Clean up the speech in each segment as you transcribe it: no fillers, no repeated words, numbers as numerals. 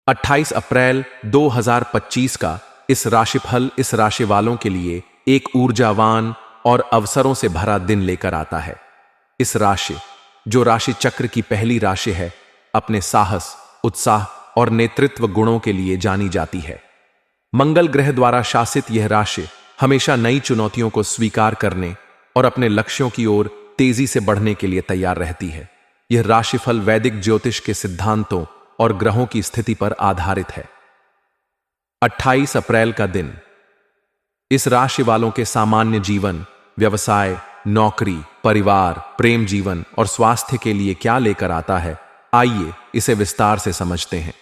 28 अप्रैल 2025 का इस राशिफल इस राशि वालों के लिए एक ऊर्जावान और अवसरों से भरा दिन लेकर आता है। इस राशि, जो राशि चक्र की पहली राशि है, अपने साहस, उत्साह और नेतृत्व गुणों के लिए जानी जाती है। मंगल ग्रह द्वारा शासित यह राशि हमेशा नई चुनौतियों को स्वीकार करने और अपने लक्ष्यों की ओर तेजी से बढ़ने के लिए तैयार रहती है। यह राशिफल वैदिक ज्योतिष के सिद्धांतों और ग्रहों की स्थिति पर आधारित है। 28 अप्रैल का दिन इस राशि वालों के सामान्य जीवन, व्यवसाय, नौकरी, परिवार, प्रेम जीवन और स्वास्थ्य के लिए क्या लेकर आता है, आइए इसे विस्तार से समझते हैं।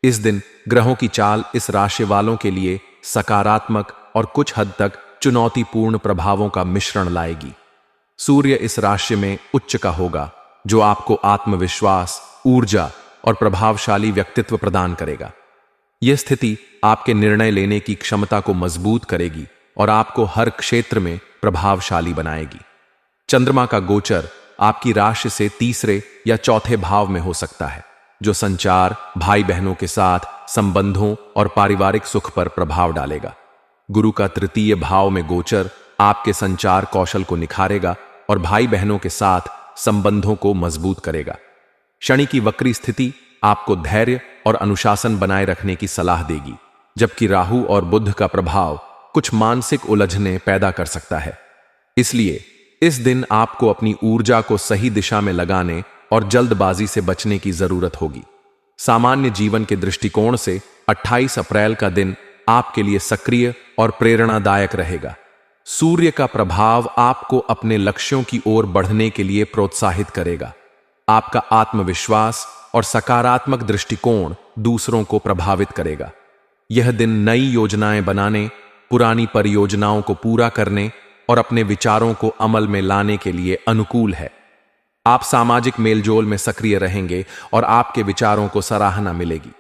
इस दिन ग्रहों की चाल इस राशि वालों के लिए सकारात्मक और कुछ हद तक चुनौतीपूर्ण प्रभावों का मिश्रण लाएगी। सूर्य इस राशि में उच्च का होगा, जो आपको आत्मविश्वास, ऊर्जा और प्रभावशाली व्यक्तित्व प्रदान करेगा। यह स्थिति आपके निर्णय लेने की क्षमता को मजबूत करेगी और आपको हर क्षेत्र में प्रभावशाली बनाएगी। चंद्रमा का गोचर आपकी राशि से तीसरे या चौथे भाव में हो सकता है, जो संचार, भाई बहनों के साथ संबंधों और पारिवारिक सुख पर प्रभाव डालेगा। गुरु का तृतीय भाव में गोचर आपके संचार कौशल को निखारेगा और भाई बहनों के साथ संबंधों को मजबूत करेगा। शनि की वक्री स्थिति आपको धैर्य और अनुशासन बनाए रखने की सलाह देगी, जबकि राहु और बुध का प्रभाव कुछ मानसिक उलझने पैदा कर सकता है। इसलिए इस दिन आपको अपनी ऊर्जा को सही दिशा में लगाने और जल्दबाजी से बचने की जरूरत होगी। सामान्य जीवन के दृष्टिकोण से 28 अप्रैल का दिन आपके लिए सक्रिय और प्रेरणादायक रहेगा। सूर्य का प्रभाव आपको अपने लक्ष्यों की ओर बढ़ने के लिए प्रोत्साहित करेगा। आपका आत्मविश्वास और सकारात्मक दृष्टिकोण दूसरों को प्रभावित करेगा। यह दिन नई योजनाएं बनाने, पुरानी परियोजनाओं को पूरा करने और अपने विचारों को अमल में लाने के लिए अनुकूल है। आप सामाजिक मेलजोल में सक्रिय रहेंगे और आपके विचारों को सराहना मिलेगी।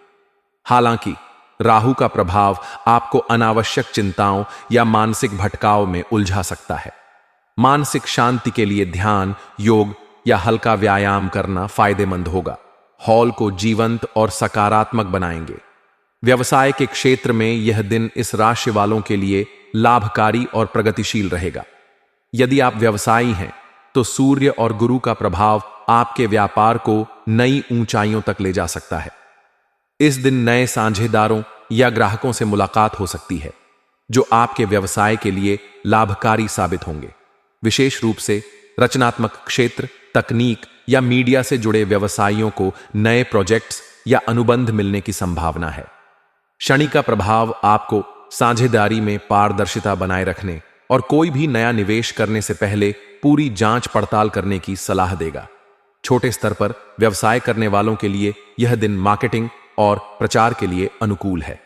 हालांकि राहु का प्रभाव आपको अनावश्यक चिंताओं या मानसिक भटकाव में उलझा सकता है। मानसिक शांति के लिए ध्यान, योग या हल्का व्यायाम करना फायदेमंद होगा। हॉल को जीवंत और सकारात्मक बनाएंगे। व्यवसाय के क्षेत्र में यह दिन इस राशि वालों के लिए लाभकारी और प्रगतिशील रहेगा। यदि आप व्यवसायी हैं, तो सूर्य और गुरु का प्रभाव आपके व्यापार को नई ऊंचाइयों तक ले जा सकता है। इस दिन नए साझेदारों या ग्राहकों से मुलाकात हो सकती है, जो आपके व्यवसाय के लिए लाभकारी साबित होंगे। विशेष रूप से रचनात्मक क्षेत्र, तकनीक या मीडिया से जुड़े व्यवसायियों को नए प्रोजेक्ट्स या अनुबंध मिलने की संभावना है। शनि का प्रभाव आपको साझेदारी में पारदर्शिता बनाए रखने और कोई भी नया निवेश करने से पहले पूरी जांच पड़ताल करने की सलाह देगा। छोटे स्तर पर व्यवसाय करने वालों के लिए यह दिन मार्केटिंग और प्रचार के लिए अनुकूल है।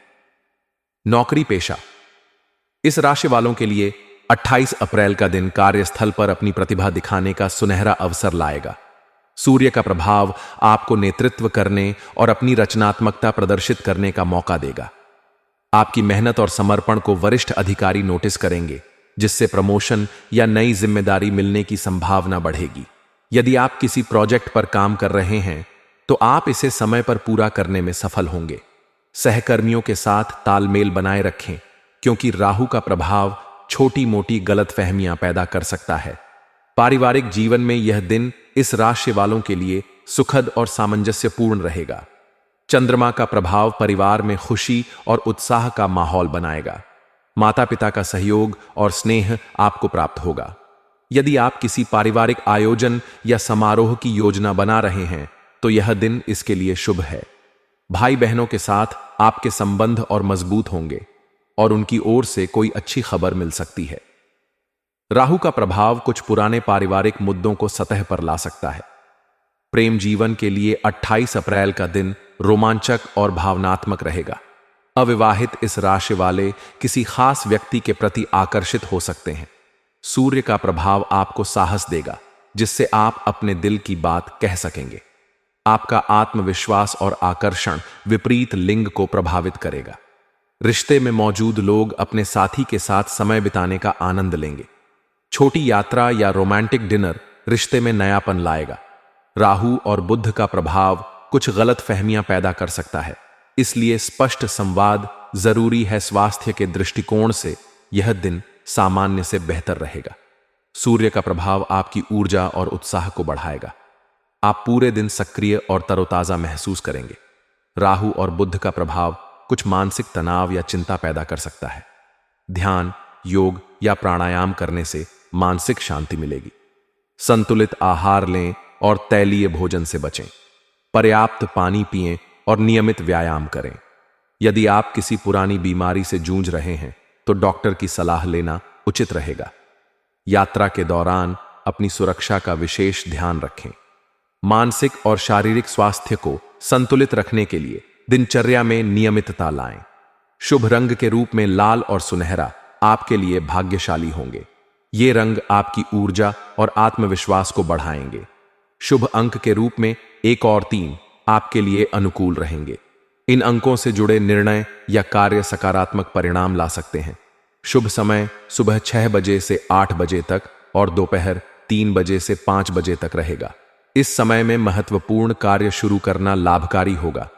नौकरी पेशा इस राशि वालों के लिए 28 अप्रैल का दिन कार्यस्थल पर अपनी प्रतिभा दिखाने का सुनहरा अवसर लाएगा। सूर्य का प्रभाव आपको नेतृत्व करने और अपनी रचनात्मकता प्रदर्शित करने का मौका देगा। आपकी मेहनत और समर्पण को वरिष्ठ अधिकारी नोटिस करेंगे, जिससे प्रमोशन या नई जिम्मेदारी मिलने की संभावना बढ़ेगी। यदि आप किसी प्रोजेक्ट पर काम कर रहे हैं, तो आप इसे समय पर पूरा करने में सफल होंगे। सहकर्मियों के साथ तालमेल बनाए रखें, क्योंकि राहु का प्रभाव छोटी मोटी गलतफहमियां पैदा कर सकता है। पारिवारिक जीवन में यह दिन इस राशि वालों के लिए सुखद और सामंजस्यपूर्ण रहेगा। चंद्रमा का प्रभाव परिवार में खुशी और उत्साह का माहौल बनाएगा। माता पिता का सहयोग और स्नेह आपको प्राप्त होगा। यदि आप किसी पारिवारिक आयोजन या समारोह की योजना बना रहे हैं, तो यह दिन इसके लिए शुभ है। भाई बहनों के साथ आपके संबंध और मजबूत होंगे और उनकी ओर से कोई अच्छी खबर मिल सकती है। राहु का प्रभाव कुछ पुराने पारिवारिक मुद्दों को सतह पर ला सकता है। प्रेम जीवन के लिए 28 अप्रैल का दिन रोमांचक और भावनात्मक रहेगा। अविवाहित इस राशि वाले किसी खास व्यक्ति के प्रति आकर्षित हो सकते हैं। सूर्य का प्रभाव आपको साहस देगा, जिससे आप अपने दिल की बात कह सकेंगे। आपका आत्मविश्वास और आकर्षण विपरीत लिंग को प्रभावित करेगा। रिश्ते में मौजूद लोग अपने साथी के साथ समय बिताने का आनंद लेंगे। छोटी यात्रा या रोमांटिक डिनर रिश्ते में नयापन लाएगा। राहु और बुध का प्रभाव कुछ गलत फहमियां पैदा कर सकता है, इसलिए स्पष्ट संवाद जरूरी है। स्वास्थ्य के दृष्टिकोण से यह दिन सामान्य से बेहतर रहेगा। सूर्य का प्रभाव आपकी ऊर्जा और उत्साह को बढ़ाएगा। आप पूरे दिन सक्रिय और तरोताजा महसूस करेंगे। राहु और बुध का प्रभाव कुछ मानसिक तनाव या चिंता पैदा कर सकता है। ध्यान, योग या प्राणायाम करने से मानसिक शांति मिलेगी। संतुलित आहार लें और तैलीय भोजन से बचें। पर्याप्त पानी पिएं और नियमित व्यायाम करें। यदि आप किसी पुरानी बीमारी से जूझ रहे हैं तो डॉक्टर की सलाह लेना उचित रहेगा। यात्रा के दौरान अपनी सुरक्षा का विशेष ध्यान रखें। मानसिक और शारीरिक स्वास्थ्य को संतुलित रखने के लिए दिनचर्या में नियमितता लाएं। शुभ रंग के रूप में लाल और सुनहरा आपके लिए भाग्यशाली होंगे। ये रंग आपकी ऊर्जा और आत्मविश्वास को बढ़ाएंगे। शुभ अंक के रूप में 1 और 3 आपके लिए अनुकूल रहेंगे। इन अंकों से जुड़े निर्णय या कार्य सकारात्मक परिणाम ला सकते हैं। शुभ समय सुबह 6 बजे से 8 बजे तक और दोपहर 3 बजे से 5 बजे तक रहेगा। इस समय में महत्वपूर्ण कार्य शुरू करना लाभकारी होगा।